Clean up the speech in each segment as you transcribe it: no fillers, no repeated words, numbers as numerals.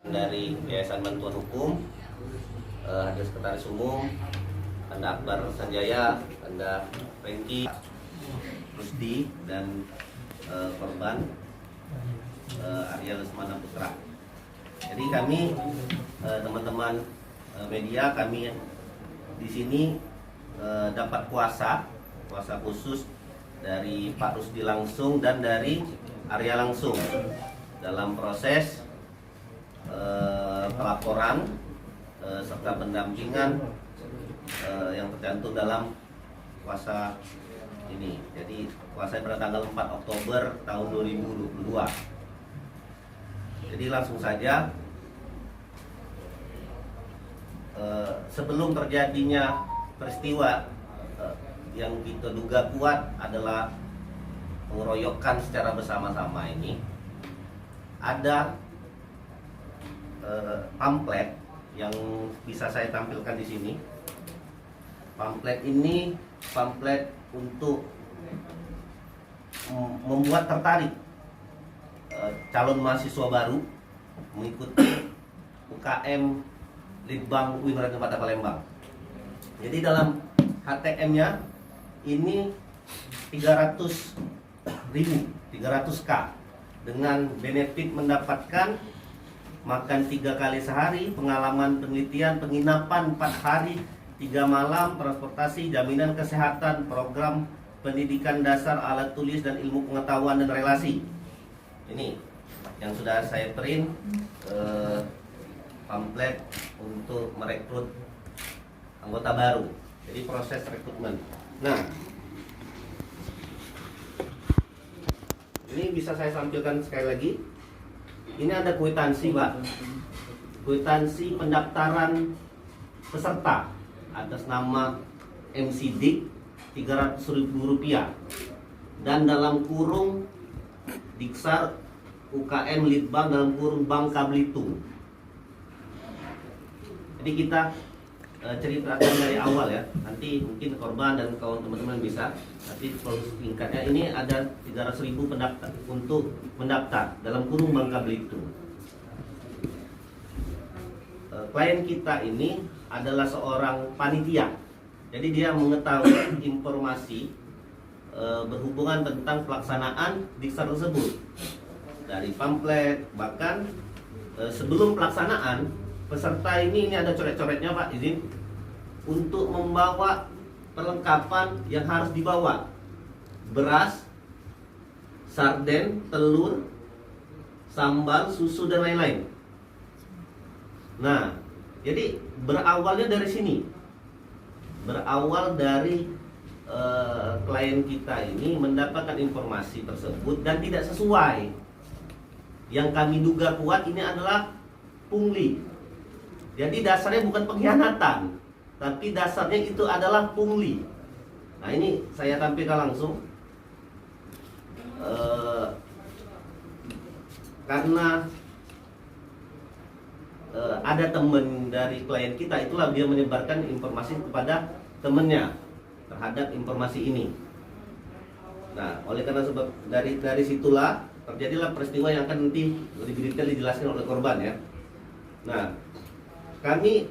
Dari Yayasan Bantuan Hukum, ada Sekretaris Umum, Anda Akbar Sanjaya, Anda Franky, Rusdi, dan korban Arya Lesmana Putra. Jadi kami teman-teman media, kami di sini dapat kuasa khusus dari Pak Rusdi langsung dan dari Arya langsung dalam proses pelaporan serta pendampingan yang tercantum dalam kuasa ini. Jadi kuasa pada tanggal 4 Oktober tahun 2022. Jadi langsung saja, sebelum terjadinya peristiwa yang kita duga kuat adalah pengeroyokan secara bersama-sama ini, ada pamflet yang bisa saya tampilkan di sini. Pamflet ini pamflet untuk membuat tertarik calon mahasiswa baru mengikuti UKM Litbang UIN Raden Patah Palembang. Jadi dalam HTM-nya ini 300.000 dengan benefit mendapatkan makan 3 kali sehari, pengalaman penelitian, penginapan 4 hari 3 malam, transportasi, jaminan kesehatan, program pendidikan dasar, alat tulis dan ilmu pengetahuan dan relasi. Ini yang sudah saya print, pamflet untuk merekrut anggota baru. Jadi proses rekrutmen. Nah, ini bisa saya tampilkan sekali lagi. Ini ada kwitansi, Pak. Kwitansi pendaftaran peserta atas nama MC Dik, Rp300.000 dan dalam kurung Diksar UKM Litbang dalam kurung Bangka Belitung. Jadi kita ceritakan dari awal ya. Nanti mungkin korban dan kawan teman-teman bisa. Nanti proses singkatnya, ini ada 300.000 pendaftar untuk mendaftar dalam kurung Bangka Belitung. Klien kita ini adalah seorang panitia. Jadi dia mengetahui informasi berhubungan tentang pelaksanaan diksar tersebut dari pamflet. Bahkan sebelum pelaksanaan, peserta ini ada coret-coretnya, Pak, izin, untuk membawa perlengkapan yang harus dibawa: beras, sarden, telur, sambal, susu dan lain-lain. Nah, jadi berawalnya dari sini. Berawal dari klien kita ini mendapatkan informasi tersebut dan tidak sesuai. Yang kami duga kuat ini adalah pungli. Jadi dasarnya bukan pengkhianatan, tapi dasarnya itu adalah pungli. Nah, ini saya tampilkan langsung. Karena ada teman dari klien kita, itulah dia menyebarkan informasi kepada temannya terhadap informasi ini. Nah, oleh karena sebab dari situlah terjadilah peristiwa yang akan nanti lebih detail dijelaskan oleh korban ya. Nah, kami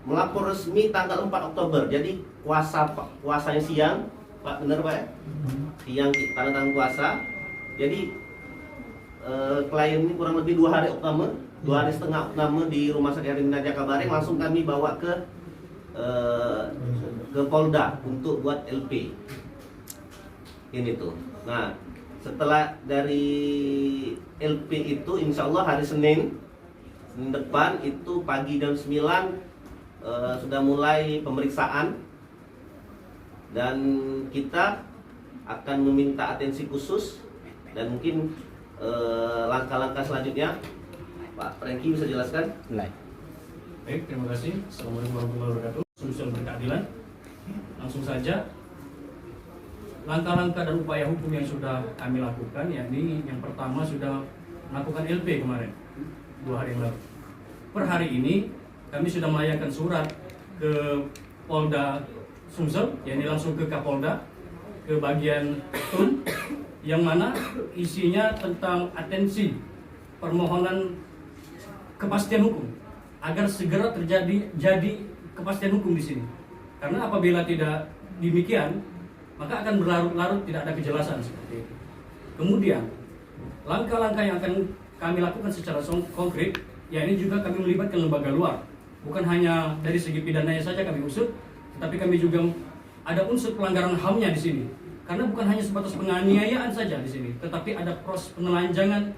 melapor resmi tanggal 4 Oktober. Jadi kuasanya siang, Pak, benar Pak ya? Siang tanda tangan kuasa. Jadi klien ini kurang lebih 2 hari opname, 2 hari setengah opname di Rumah Sakit Hermina Jakabareng. Langsung kami bawa ke Polda untuk buat LP. Ini tuh. Nah, setelah dari LP itu, insya Allah hari Senin depan itu pagi jam 9 sudah mulai pemeriksaan, dan kita akan meminta atensi khusus dan mungkin langkah-langkah selanjutnya. Pak Franky bisa jelaskan? Baik, terima kasih. Assalamualaikum warahmatullahi wabarakatuh. Solusi berkeadilan. Langsung saja, langkah-langkah dan upaya hukum yang sudah kami lakukan, yakni yang pertama sudah melakukan LP kemarin 2 hari yang lalu. Per hari ini kami sudah melayangkan surat ke Polda Sumsel, yakni langsung ke Kapolda, ke bagian TUN, yang mana isinya tentang atensi permohonan kepastian hukum, agar segera jadi kepastian hukum di sini. Karena apabila tidak demikian, maka akan berlarut-larut, tidak ada kejelasan seperti itu. Kemudian langkah-langkah yang akan kami lakukan secara konkret, ya ini juga kami melibatkan lembaga luar. Bukan hanya dari segi pidananya saja kami usut, tetapi kami juga ada unsur pelanggaran HAM-nya di sini. Karena bukan hanya sebatas penganiayaan saja di sini, tetapi ada proses penelanjangan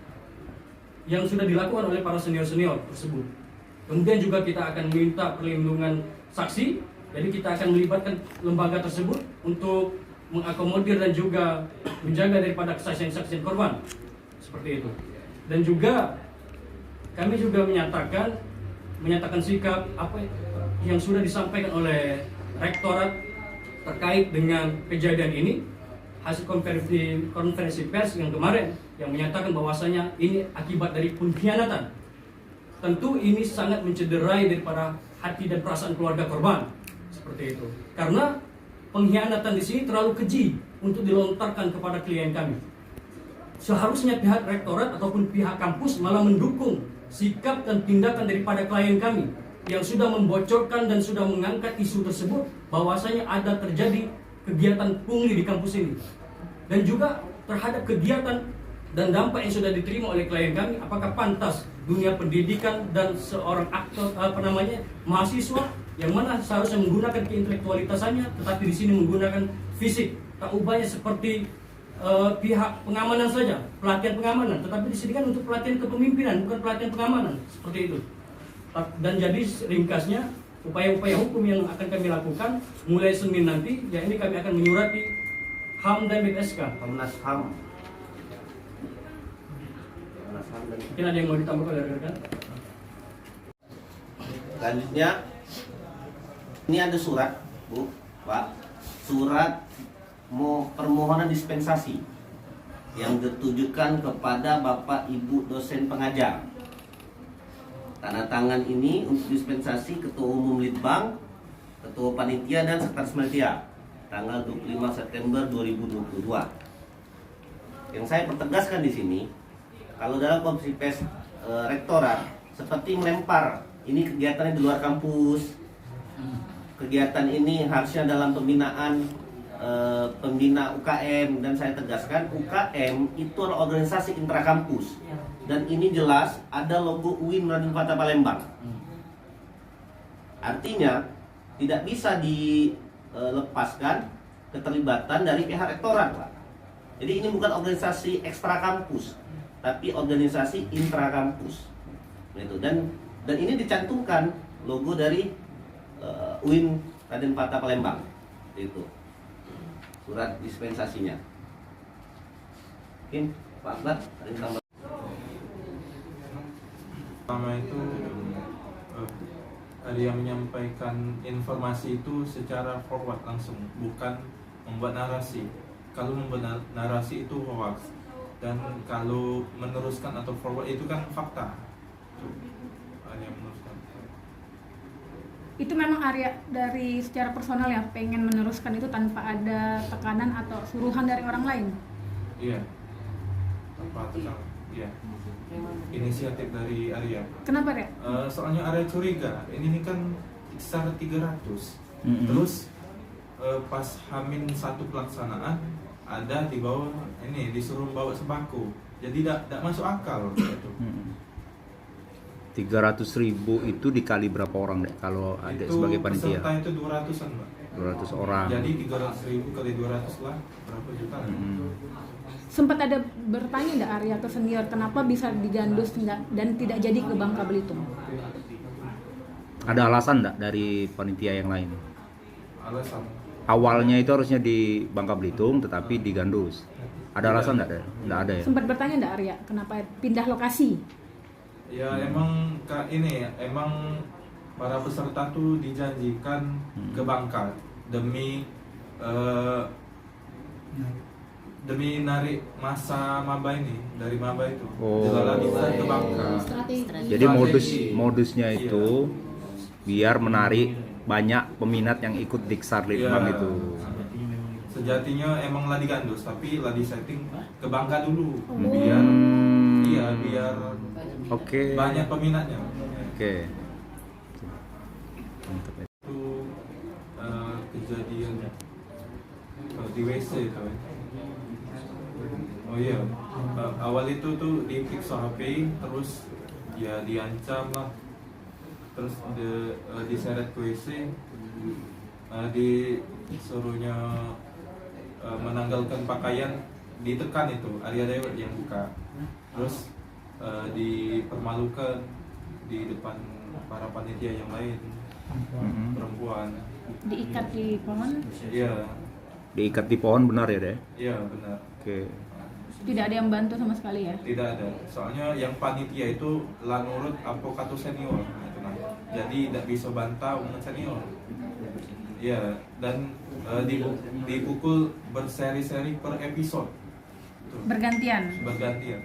yang sudah dilakukan oleh para senior-senior tersebut. Kemudian juga kita akan minta perlindungan saksi. Jadi kita akan melibatkan lembaga tersebut untuk mengakomodir dan juga menjaga daripada kesaksian-kesaksian korban. Seperti itu. Dan juga kami juga menyatakan sikap apa yang sudah disampaikan oleh Rektorat terkait dengan kejadian ini, hasil konferensi pers yang kemarin yang menyatakan bahwasanya ini akibat dari pengkhianatan. Tentu ini sangat mencederai daripada hati dan perasaan keluarga korban. Seperti itu. Karena pengkhianatan di sini terlalu keji untuk dilontarkan kepada klien kami. Seharusnya pihak rektorat ataupun pihak kampus malah mendukung sikap dan tindakan daripada klien kami yang sudah membocorkan dan sudah mengangkat isu tersebut bahwasanya ada terjadi kegiatan pungli di kampus ini. Dan juga terhadap kegiatan dan dampak yang sudah diterima oleh klien kami, apakah pantas dunia pendidikan dan seorang aktor mahasiswa yang mana seharusnya menggunakan keintelektualitasannya, tetapi di sini menggunakan fisik, tak ubahnya seperti pihak pengamanan saja, pelatihan pengamanan, tetapi di sini kan untuk pelatihan kepemimpinan, bukan pelatihan pengamanan, seperti itu. Dan jadi ringkasnya, upaya-upaya hukum yang akan kami lakukan mulai Senin nanti, ya ini kami akan menyurati HAM dan BPSK. Komnas HAM. Mungkin ada yang mau ditambahkan dari rekan? Selanjutnya, ini ada surat, Bu, Pak, surat permohonan dispensasi yang ditujukan kepada Bapak Ibu dosen pengajar. Tanda tangan ini untuk dispensasi Ketua Umum Litbang, Ketua Panitia dan Sekretaris Panitia, tanggal 25 September 2022. Yang saya pertegaskan di sini, kalau dalam konferensi pers rektorat seperti melempar ini kegiatannya di luar kampus. Kegiatan ini harusnya dalam pembinaan pembina UKM, dan saya tegaskan UKM itu adalah organisasi intrakampus dan ini jelas ada logo UIN Raden Fatah Palembang. Artinya tidak bisa dilepaskan keterlibatan dari pihak rektorat, Pak. Jadi ini bukan organisasi ekstra kampus, tapi organisasi intrakampus. Gitu. Dan ini dicantumkan logo dari UIN Raden Fatah Palembang. Itu surat dispensasinya. Mungkin Pak Akbar ada yang tambah. Pertama itu ada yang menyampaikan informasi itu secara forward langsung, bukan membuat narasi. Kalau membuat narasi itu hoax, dan kalau meneruskan atau forward itu kan fakta. Ada yang meneruskan. Itu memang Arya dari secara personal ya pengen meneruskan itu tanpa ada tekanan atau suruhan dari orang lain? Iya. Tanpa tekanan. Iya. Inisiatif dari Arya. Kenapa ya? Soalnya Arya curiga, ini kan sekitar 300. Terus pas Hamin 1 pelaksanaan ada di bawah ini disuruh bawa sembako. Jadi tidak masuk akal gitu. 300.000 itu dikali berapa orang deh kalau ada itu sebagai panitia? Peserta itu 200-an, Mbak. 200 orang. Jadi 300.000 kali 200 lah berapa juta? Sempat ada bertanya enggak Arya ke senior kenapa bisa digandus dan tidak jadi ke Bangka Belitung? Ada alasan enggak dari panitia yang lain? Alasan Awalnya itu harusnya di Bangka Belitung tetapi digandus. Ada alasan enggak? Enggak ada ya? Sempat bertanya enggak Arya kenapa pindah lokasi? ya emang emang para peserta tuh dijanjikan ke Bangka demi narik masa maba ini dari maba itu. Jadi bisa ke Bangka. Jadi modusnya itu biar menarik banyak peminat yang ikut Diksar Litbang itu. Sejatinya emang lah digandus tapi lah disetting ke Bangka dulu biar Oke. Banyak peminatnya. Oke. Mantap ya. Itu kejadian di WC itu. Oh iya, awal itu tuh diperiksa HP, terus ya diancam lah, terus diseret ke WC, disuruhnya menanggalkan pakaian, ditekan itu Arya Dewet yang buka, terus dipermalukan di depan para panitia yang lain, perempuan. Diikat di pohon, Iya, Diikat di pohon benar ya deh? iya benar. Oke. tidak ada yang bantu sama sekali ya. Tidak ada. Soalnya yang panitia itu lah nurut avokato senior gitu nah. Jadi tidak bisa bantah omongan senior. Ya, dan dipukul berseri-seri per episode. Tuh, Bergantian. bergantian.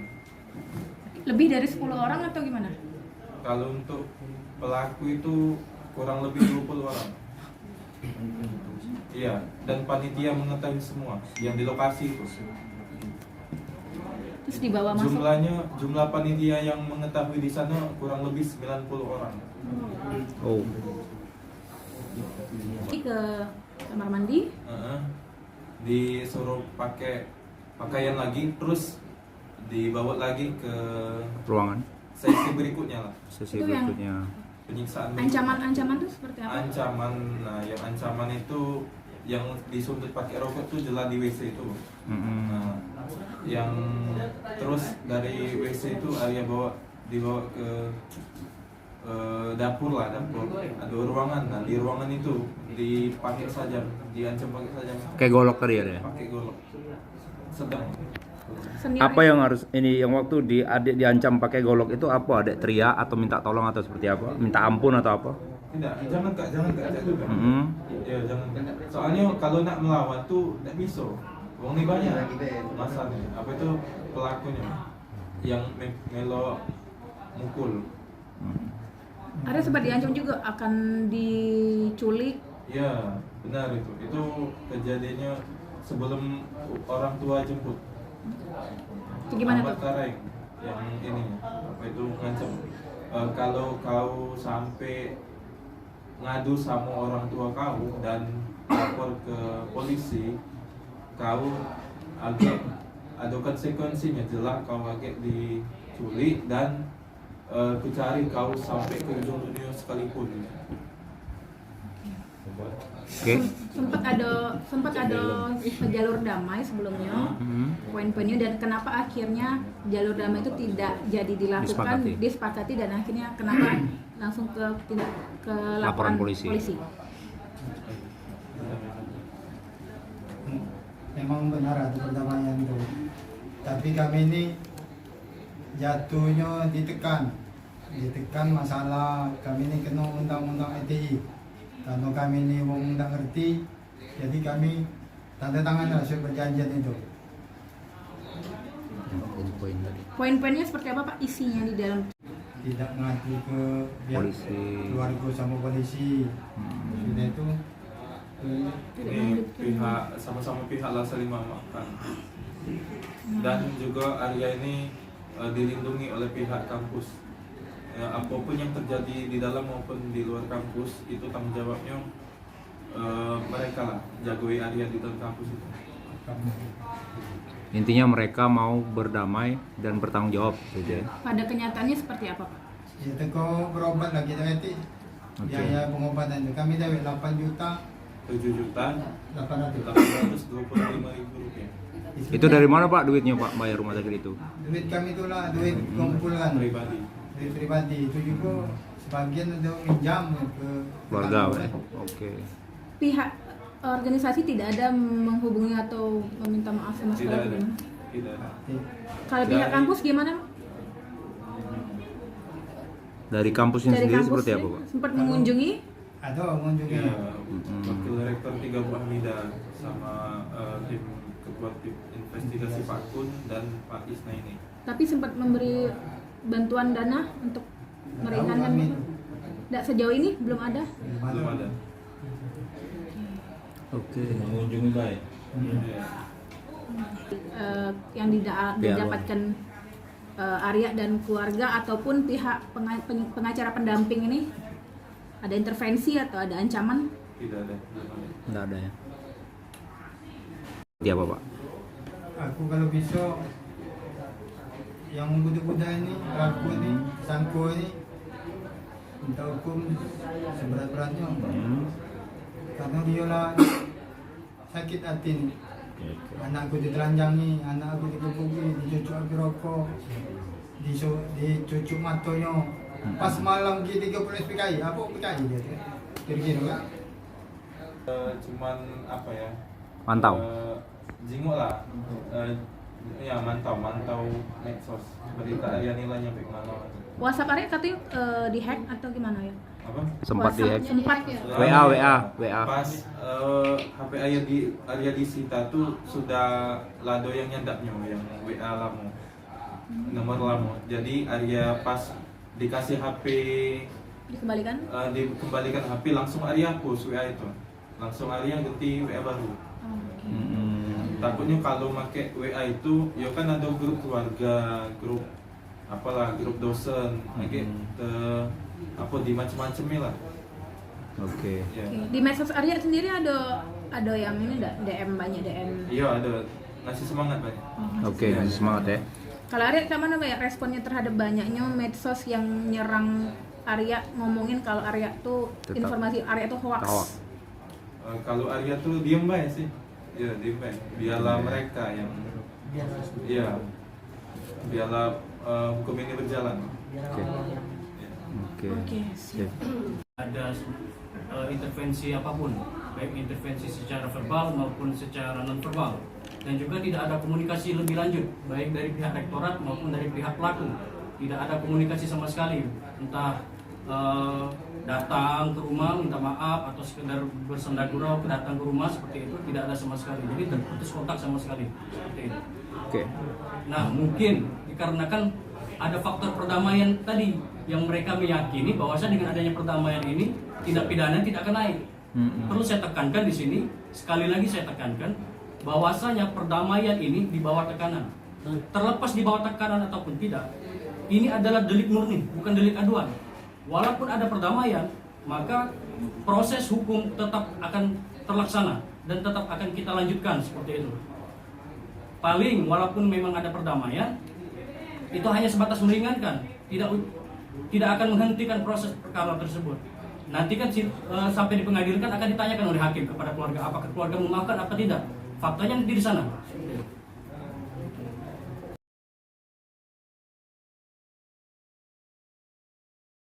Lebih dari 10 orang atau gimana? Kalau untuk pelaku itu kurang lebih 20 orang. Iya, dan panitia mengetahui semua yang di lokasi itu. Terus dibawa masuk. Jumlah panitia yang mengetahui di sana kurang lebih 90 orang. Oh. Ke kamar mandi. Disuruh pakai pakaian lagi, terus dibawa lagi ke Ruangan. sesi berikutnya lah, Sesi Itu yang- berikutnya. penyiksaan. Ancaman-ancaman itu seperti apa? Ancaman, nah yang ancaman itu yang disuntut pakai rokok tuh jelas di WC itu. Mm-mm. Nah, yang terus dari WC itu Arya dibawa ke dapur, ada ruangan. Nah di ruangan itu dipakai saja, diancam pakai saja, Kayak golok tadi ya deh? pakai golok sedang. Senior Apa yang harus ini yang waktu adik diancam pakai golok itu apa? Adik teriak atau minta tolong atau seperti apa? Minta ampun atau apa? Tidak, jangan kak itu kan. Mm-mm. Ya jangan kak. Soalnya kalau nak melawan tuh tidak bisa. Uang ini banyak masalahnya. Apa itu pelakunya yang melo mukul. ada sempat diancam juga akan diculik. Ya benar itu. Itu kejadiannya sebelum orang tua jemput. Itu gimana Ahmad tuh? Kareng yang ini apa itu ngancam, kalau kau sampai ngadu sama orang tua kau dan lapor ke polisi, kau agak ada konsekuensinya, jelas kau agak diculik dan kucari kau sampai ke ujung dunia sekalipun. Oke. sempat ada jalur damai sebelumnya. Poin-poinnya dan kenapa akhirnya jalur damai itu tidak jadi dilakukan, disepakati dan akhirnya kenapa langsung ke Laporan laporan polisi. Memang benar ada perdamaian itu, tapi kami ini jatuhnya ditekan masalah kami ini kena undang-undang ITE. Karena kami ini wong nggak ngerti, jadi kami tanda tangan hasil perjanjian itu. Poin tadi. Poin-poinnya seperti apa Pak isinya di dalam? Tidak ngadu ke pihak Polisi. keluarga sama polisi. Sudah itu Ini pihak sama-sama pihak lah saling memaafkan. Dan juga Arya ini dilindungi oleh pihak kampus. Ya, apapun yang terjadi di dalam maupun di luar kampus itu tanggung jawabnya mereka lah, jagoi Arya di dalam kampus itu. Intinya mereka mau berdamai dan bertanggung jawab saja. Pada kenyataannya seperti apa Pak? kita kau berobat lagi nanti. Oke. Biaya pengobatan itu kami dapat 8 juta 800. 7.825.000 rupiah Itu dari mana Pak duitnya Pak bayar rumah sakit itu? Duit kami itulah duit kumpulkan pribadi. duit pribadi itu juga sebagian untuk minjam ke Keluarga Pak. tetangga. Oke. Pihak organisasi tidak ada menghubungi atau meminta maaf sama Tidak sekali? ada, gimana? tidak ada. Kalau pihak Dari- kampus gimana? Dari kampusnya Dari sendiri kampus seperti apa sih, Pak? sempat mengunjungi? Ada mengunjungi Ya, Wakil Rektor 3 Bu Hamida sama tim ketua tim investigasi Pak Kun dan Pak Isna ini. Tapi sempat memberi bantuan dana untuk meringankan. kami. Tidak sejauh ini belum ada. Belum ada. Oke. Mengunjungi baik. Ya. Yang Pihak didapatkan Arya dan keluarga ataupun pihak pengacara pendamping ini ada intervensi atau ada ancaman? Tidak ada, belum ada. Nggak ada ya. Dia apa, Pak? Aku kalau bisa yang budak-budak ini, pelaku ini, sangko ini minta hukum seberat-beratnya. Karena dia lah sakit hati nih. Anakku ditelanjangi, anakku dikebuki, dicucuk api rokok, dicucuk matanya. Pas malam G30 PKI, apa PKI dia? Kira-kira kan? Cuman apa ya? Mantau. Jinguk lah. Ya mantau medsos. Berita Arya nilainya baik mana. WhatsApp Arya katanya dihack atau gimana ya? Apa? Sempat WhatsApp di sempat WA. Pas HP Arya disita tuh sudah Lado yang nyandapnya, yang WA lama, nomor lama. Jadi Arya pas dikasih HP, dikembalikan? dikembalikan HP, langsung Arya hapus WA itu, langsung Arya ganti WA baru. Takutnya kalau pakai WA itu, ya kan ada grup keluarga, grup apalah, grup dosen, apa di macam-macamnya lah. Oke. Ya. Oke. Di medsos Arya sendiri ada yang ini DM, banyak DM. Iya ada, ngasih semangat banyak. Oke, masih semangat ya. Kalau Arya gimana ya responnya terhadap banyaknya medsos yang nyerang Arya, ngomongin kalau Arya tuh informasi Arya tuh hoax. Kalau Arya tuh diem baik sih, ya diem baik. Biarlah mereka yang, ya, biarlah hukum ini berjalan. Oke. Sip. Ada intervensi apapun, baik intervensi secara verbal maupun secara non verbal, dan juga tidak ada komunikasi lebih lanjut baik dari pihak rektorat maupun dari pihak pelaku. Tidak ada komunikasi sama sekali, entah datang ke rumah minta maaf atau sekedar bersenda gurau datang ke rumah seperti itu, tidak ada sama sekali. Jadi terputus kontak sama sekali seperti itu. Oke. Nah, mungkin dikarenakan ada faktor perdamaian tadi yang mereka meyakini bahwasanya dengan adanya perdamaian ini tindak pidana tidak akan naik. Perlu saya tekankan di sini, sekali lagi saya tekankan bahwasanya perdamaian ini di bawah tekanan. Terlepas di bawah tekanan ataupun tidak, ini adalah delik murni, bukan delik aduan. Walaupun ada perdamaian, maka proses hukum tetap akan terlaksana dan tetap akan kita lanjutkan seperti itu. Paling walaupun memang ada perdamaian, itu hanya sebatas meringankan, tidak akan menghentikan proses perkara tersebut. Nanti kan sampai di pengadilan kan akan ditanyakan oleh hakim kepada keluarga, apakah keluarga memaafkan apa tidak. Faktanya nanti di sana.